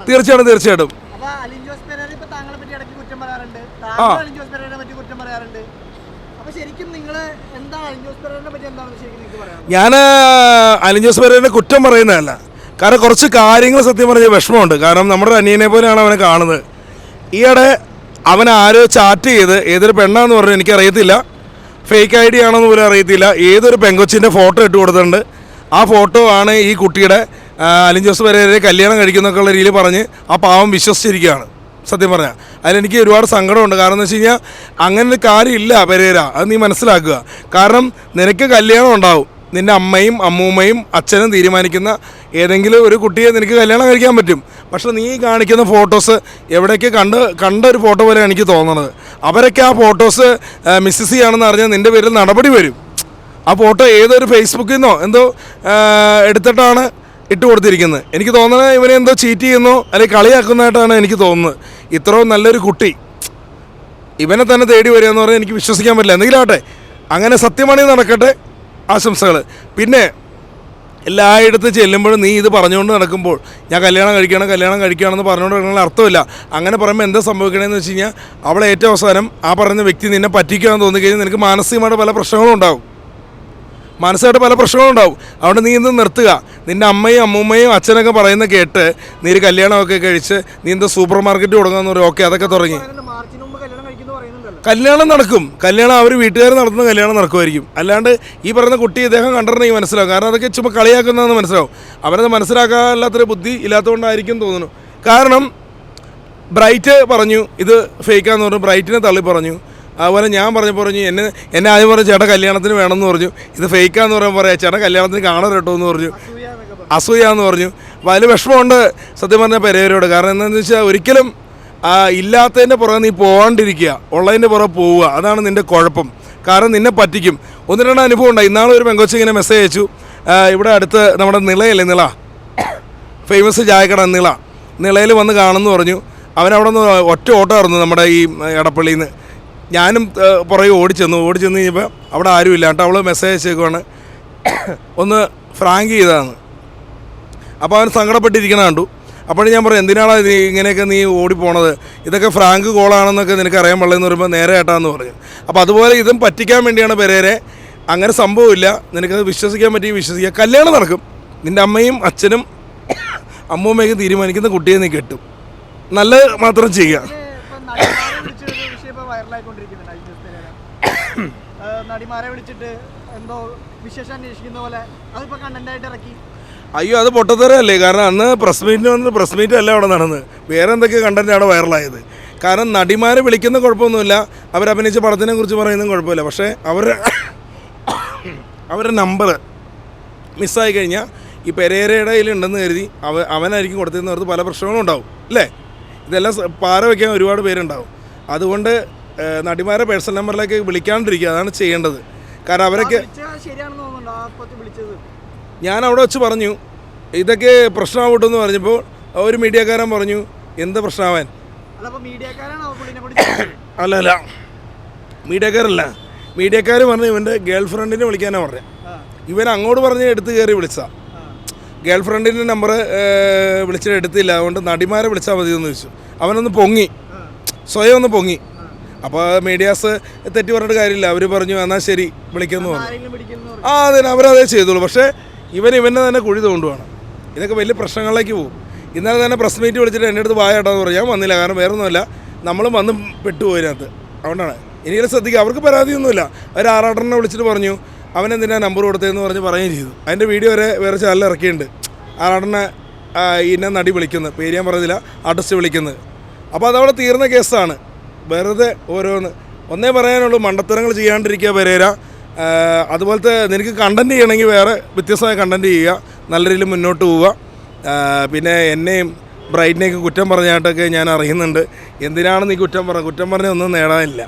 തീർച്ചയായിട്ടും ഞാൻ അലിൻ ജോസ് പെരേരയെ കുറ്റം പറയുന്നതല്ല. കാരണം കുറച്ച് കാര്യങ്ങൾ സത്യം പറഞ്ഞ വിഷമമുണ്ട്. കാരണം നമ്മുടെ അനിയനെ പോലെയാണ് അവനെ കാണുന്നത്. ഈയിടെ അവൻ ആരോ ചാറ്റ് ചെയ്ത് ഏതൊരു പെണ്ണാന്ന് പറഞ്ഞു എനിക്കറിയത്തില്ല, ഫേക്ക് ഐ ഡി ആണെന്ന് പോലും അറിയത്തില്ല, ഏതൊരു പെങ്കൊച്ചിൻ്റെ ഫോട്ടോ ഇട്ട് കൊടുത്തിട്ടുണ്ട്. ആ ഫോട്ടോ ആണ് ഈ കുട്ടിയുടെ അലിൻ ജോസ് പെരേരയെ കല്യാണം കഴിക്കുന്നൊക്കെയുള്ള രീതിയിൽ പറഞ്ഞ് ആ പാവം വിശ്വസിച്ചിരിക്കുകയാണ്. സത്യം പറഞ്ഞാൽ അതിലെനിക്ക് ഒരുപാട് സങ്കടമുണ്ട്. കാരണം എന്ന് വെച്ച് കഴിഞ്ഞാൽ അങ്ങനെ ഒരു കാര്യമില്ല പെരേര, അത് നീ മനസ്സിലാക്കുക. കാരണം നിനക്ക് കല്യാണം ഉണ്ടാവും, നിൻ്റെ അമ്മയും അമ്മൂമ്മയും അച്ഛനും തീരുമാനിക്കുന്ന ഏതെങ്കിലും ഒരു കുട്ടിയെ നിനക്ക് കല്യാണം കഴിക്കാൻ പറ്റും. പക്ഷേ നീ കാണിക്കുന്ന ഫോട്ടോസ് എവിടെയൊക്കെ കണ്ട ഒരു ഫോട്ടോ പോലെ എനിക്ക് തോന്നണത്. അവരൊക്കെ ആ ഫോട്ടോസ് മിസ്സസ് ചെയ്യാണെന്ന് അറിഞ്ഞാൽ നിൻ്റെ പേരിൽ നടപടി വരും. ആ ഫോട്ടോ ഏതൊരു ഫേസ്ബുക്കിൽ നിന്നോ എന്തോ എടുത്തിട്ടാണ് ഇട്ട് കൊടുത്തിരിക്കുന്നത്. എനിക്ക് തോന്നുന്നത് ഇവനെ എന്തോ ചീറ്റ് ചെയ്യുന്നോ അല്ലെങ്കിൽ കളിയാക്കുന്നതായിട്ടാണ് എനിക്ക് തോന്നുന്നത്. ഇത്രയും നല്ലൊരു കുട്ടി ഇവനെ തന്നെ തേടി വരിക എന്ന് പറഞ്ഞാൽ എനിക്ക് വിശ്വസിക്കാൻ പറ്റില്ല. എന്തെങ്കിലും ആട്ടെ, അങ്ങനെ സത്യമാണെങ്കിൽ നടക്കട്ടെ, ആശംസകൾ. പിന്നെ എല്ലായിടത്തും ചെല്ലുമ്പോഴും നീ ഇത് പറഞ്ഞുകൊണ്ട് നടക്കുമ്പോൾ ഞാൻ കല്യാണം കഴിക്കുകയാണെന്ന് പറഞ്ഞുകൊണ്ട് നടക്കുന്ന അർത്ഥമില്ല. അങ്ങനെ പറയുമ്പോൾ എന്താ സംഭവിക്കണമെന്ന് വെച്ച് കഴിഞ്ഞാൽ അവളെ ഏറ്റവും അവസാനം ആ പറയുന്ന വ്യക്തി നിന്നെ പറ്റിക്കുകയെന്ന് തോന്നിക്കഴിഞ്ഞാൽ നിനക്ക് മാനസികമായിട്ട് പല പ്രശ്നങ്ങളും ഉണ്ടാവും. അതുകൊണ്ട് നീ ഇന്ന് നിർത്തുക. നിൻ്റെ അമ്മയും അമ്മൂമ്മയും അച്ഛനൊക്കെ പറയുന്ന കേട്ട് നീ ഒരു കല്യാണമൊക്കെ കഴിച്ച് നീ എന്താ സൂപ്പർ മാർക്കറ്റ് തുടങ്ങാമെന്ന് പറയും. ഓക്കെ, അതൊക്കെ തുടങ്ങി. കല്യാണം നടക്കും. കല്യാണം അവർ വീട്ടുകാർ നടത്തുന്ന കല്യാണം നടക്കുമായിരിക്കും. അല്ലാണ്ട് ഈ പറയുന്ന കുട്ടി ഇദ്ദേഹം കണ്ടിട്ടുണ്ടെങ്കിൽ മനസ്സിലാവും. കാരണം അതൊക്കെ ചുമ്മാ കളിയാക്കുന്നതെന്ന് മനസ്സിലാവും. അവരത് മനസ്സിലാക്കാല്ലാത്തൊരു ബുദ്ധി ഇല്ലാത്തതുകൊണ്ടായിരിക്കും തോന്നുന്നു. കാരണം ബ്രൈറ്റ് പറഞ്ഞു ഇത് ഫേക്കാന്ന് പറഞ്ഞു, ബ്രൈറ്റിനെ തള്ളി പറഞ്ഞു. അതുപോലെ ഞാൻ പറഞ്ഞു എന്നെ ആദ്യം പറഞ്ഞു ചേട്ടാ കല്യാണത്തിന് വേണമെന്ന് പറഞ്ഞു. ഇത് ഫേക്കാന്ന് പറയുമ്പോൾ പറയാം ചേട്ടാ കല്യാണത്തിന് കാണാൻ കേട്ടോ എന്ന് പറഞ്ഞു. അസൂയാന്ന് പറഞ്ഞു. അപ്പോൾ അതിൽ വിഷമമുണ്ട് സത്യം പറഞ്ഞ പെരേരയോട്. കാരണം എന്താണെന്ന് വെച്ചാൽ ഒരിക്കലും ഇല്ലാത്തതിൻ്റെ പുറകെ നീ പോകാണ്ടിരിക്കുക, ഉള്ളതിൻ്റെ പുറകെ പോവുക. അതാണ് നിൻ്റെ കുഴപ്പം. കാരണം നിന്നെ പറ്റിക്കും. 1-2 അനുഭവം ഉണ്ടായി. ഇന്നാളും ഒരു പെങ്കൊച്ച് ഇങ്ങനെ മെസ്സേജ് അയച്ചു. ഇവിടെ അടുത്ത് നമ്മുടെ നിളയല്ലേ, നിള ഫേമസ് ചായക്കട നിളയിൽ വന്ന് കാണുമെന്ന് പറഞ്ഞു. അവനവിടെ നിന്ന് ഒറ്റ ഓട്ടമായിരുന്നു നമ്മുടെ ഈ എടപ്പള്ളിയിൽ നിന്ന്. ഞാനും പുറകെ ഓടിച്ചെന്ന് കഴിഞ്ഞപ്പോൾ അവിടെ ആരുമില്ല കേട്ടോ. അവൾ മെസ്സേജ് അയച്ചേക്കുവാണ് ഒന്ന് ഫ്രാങ്ക് ചെയ്തതാണ്. അപ്പോൾ അവൻ സങ്കടപ്പെട്ടിരിക്കണ കണ്ടു. അപ്പോൾ ഞാൻ പറഞ്ഞു എന്തിനാണ് ഇങ്ങനെയൊക്കെ നീ ഓടിപ്പോണത്, ഇതൊക്കെ ഫ്രാങ്ക് കോളാണെന്നൊക്കെ നിനക്ക് അറിയാൻ പാടില്ലെന്ന് പറയുമ്പോൾ നേരെ ഏട്ടാന്ന് പറഞ്ഞു. അപ്പോൾ അതുപോലെ ഇതും പറ്റിക്കാൻ വേണ്ടിയാണ് പെരേരെ. അങ്ങനെ സംഭവമില്ല, നിനക്കത് വിശ്വസിക്കാൻ പറ്റി വിശ്വസിക്കുക. കല്യാണം നടക്കും. നിൻ്റെ അമ്മയും അച്ഛനും അമ്മൂമ്മയൊക്കെ തീരുമാനിക്കുന്ന കുട്ടിയെ നീ കെട്ടും. നല്ലത് മാത്രം ചെയ്യുക. അയ്യോ അത് പൊട്ടത്തരല്ലേ. കാരണം അന്ന് പ്രസ് മീറ്റ് അല്ല അവിടെ നടന്നത്, വേറെ എന്തൊക്കെ കണ്ടന്റ് അവിടെ വൈറലായത്. കാരണം നടിമാരെ വിളിക്കുന്ന കുഴപ്പമൊന്നുമില്ല, അവരഭിനയിച്ച പടത്തിനെ കുറിച്ച് പറയുന്നതും കുഴപ്പമില്ല. പക്ഷേ അവരുടെ നമ്പർ മിസ്സായി കഴിഞ്ഞാൽ ഈ പെരേരയുടെ കയ്യിലുണ്ടെന്ന് കരുതി അവനായിരിക്കും കൊടുത്തതെന്ന് ഓർത്ത് പല പ്രശ്നങ്ങളും ഉണ്ടാവും അല്ലേ. ഇതെല്ലാം പാര വയ്ക്കാൻ ഒരുപാട് പേരുണ്ടാവും. അതുകൊണ്ട് നടിമാരെ പേഴ്സണൽ നമ്പറിലേക്ക് വിളിക്കാണ്ടിരിക്കുക, അതാണ് ചെയ്യേണ്ടത്. കാരണം അവരൊക്കെ ഞാൻ അവിടെ വെച്ച് പറഞ്ഞു ഇതൊക്കെ പ്രശ്നമാവട്ടെന്ന് പറഞ്ഞപ്പോൾ ഒരു മീഡിയക്കാരൻ പറഞ്ഞു എന്ത് പ്രശ്നമാവാൻ. അല്ല മീഡിയക്കാരല്ല, മീഡിയക്കാർ പറഞ്ഞു ഇവൻ്റെ ഗേൾ ഫ്രണ്ടിനെ വിളിക്കാനാണ് പറഞ്ഞത്. ഇവൻ അങ്ങോട്ട് പറഞ്ഞ് എടുത്ത് കയറി വിളിച്ചതാണ്. ഗേൾ ഫ്രണ്ടിൻ്റെ നമ്പർ വിളിച്ചിട്ട് എടുത്തില്ല, അതുകൊണ്ട് നടിമാരെ വിളിച്ചാൽ മതി എന്ന് ചോദിച്ചു. അവനൊന്ന് പൊങ്ങി, സ്വയം ഒന്ന് പൊങ്ങി. അപ്പോൾ മീഡിയാസ് തെറ്റി പറഞ്ഞിട്ട് കാര്യമില്ല. അവർ പറഞ്ഞു എന്നാൽ ശരി വിളിക്കുമെന്ന് പറഞ്ഞു. അതെ അവരതേ ചെയ്തോളൂ. പക്ഷേ ഇവനെ തന്നെ കുഴി തോണ്ടുവാണ്. ഇതൊക്കെ വലിയ പ്രശ്നങ്ങളിലേക്ക് പോകും. ഇന്നലെ തന്നെ പ്രസ് മീറ്റ് വിളിച്ചിട്ട് എൻ്റെ അടുത്ത് വായാട്ടാന്ന് പറഞ്ഞു. ഞാൻ വന്നില്ല, കാരണം വേറെ ഒന്നുമല്ല, നമ്മളും വന്ന് പെട്ടുപോയതിനകത്ത്. അതുകൊണ്ടാണ് ഇനിയെങ്കിലും ശ്രദ്ധിക്കുക. അവർക്ക് പരാതിയൊന്നുമില്ല. അവർ ആറാട്ടനെ വിളിച്ചിട്ട് പറഞ്ഞു അവനെന്തിനാ നമ്പർ കൊടുത്തതെന്ന് പറഞ്ഞ് പറയുകയും ചെയ്തു. അതിൻ്റെ വീഡിയോ വരെ വേറെ ചാനലിൽ ഇറക്കിയിട്ടുണ്ട്. ആറാട്ടനെ ഇന്ന നടി വിളിക്കുന്നത്, പേര് ഞാൻ പറയുന്നില്ല, ആർട്ടിസ്റ്റ് വിളിക്കുന്നത്. അപ്പോൾ അതവിടെ തീർന്ന കേസാണ്. വെറുതെ ഓരോന്ന് ഒന്നേ പറയാനുള്ളൂ, മണ്ടത്തരങ്ങൾ ചെയ്യാണ്ടിരിക്കുക പെരേര. അതുപോലത്തെ നിനക്ക് കണ്ടൻറ്റ് ചെയ്യണമെങ്കിൽ വേറെ വ്യത്യസ്തമായ കണ്ടൻറ്റ് ചെയ്യുക, നല്ല രീതിയിൽ മുന്നോട്ട് പോവുക. പിന്നെ എന്നെയും ബ്രൈറ്റിനെയൊക്കെ കുറ്റം പറഞ്ഞായിട്ടൊക്കെ ഞാൻ അറിയുന്നുണ്ട്. എന്തിനാണ് നീ കുറ്റം പറഞ്ഞ ഒന്നും നേടാനില്ല.